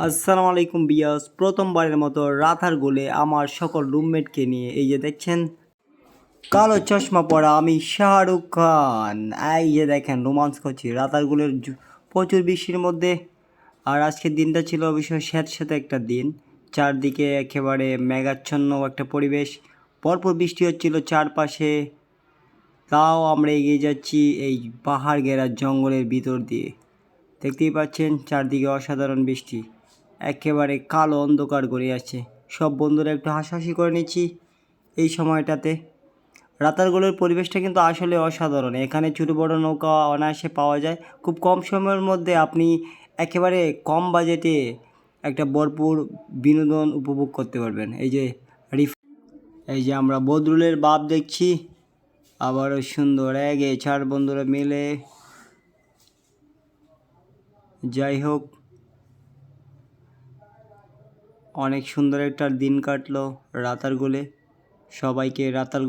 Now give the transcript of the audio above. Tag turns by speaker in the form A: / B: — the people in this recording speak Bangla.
A: আসসালামু আলাইকুম বিয়াস, প্রথমবারের মতো রাতার গোলে আমার সকল রুমমেটকে নিয়ে এই যে দেখছেন কালো চশমা পরা আমি শাহরুখ খান। এই যে দেখেন রোমান্স করছি রাতার গোলের প্রচুর বৃষ্টির মধ্যে। আর আজকের দিনটা ছিল অবশ্য স্যাঁতস্যাঁতে একটা দিন, চারদিকে একেবারে মেঘাচ্ছন্ন একটা পরিবেশ, পরপর বৃষ্টি হচ্ছিল চারপাশে। তাও আমরা এগিয়ে যাচ্ছি এই পাহাড় ঘেরা জঙ্গলের ভিতর দিয়ে। দেখতেই পাচ্ছেন চারদিকে অসাধারণ বৃষ্টি, একেবারে কালো অন্ধকার গড়িয়ে আসছে। সব বন্ধুরা একটু হাসাহাসি করে নিচ্ছি এই সময়টাতে। রাতারগুলের পরিবেশটা কিন্তু আসলে অসাধারণ। এখানে ছোটো বড়ো নৌকা অনায়াসে পাওয়া যায়, খুব কম সময়ের মধ্যে আপনি একেবারে কম বাজেটে একটা ভরপুর বিনোদন উপভোগ করতে পারবেন। এই যে আমরা বদরুলের বাপ দেখছি, আবারও সুন্দর এগে চার বন্ধুরা মিলে। যাই হোক, অনেক সুন্দর একটা দিন কাটলো রাতারগুলে। সবাইকে রাতার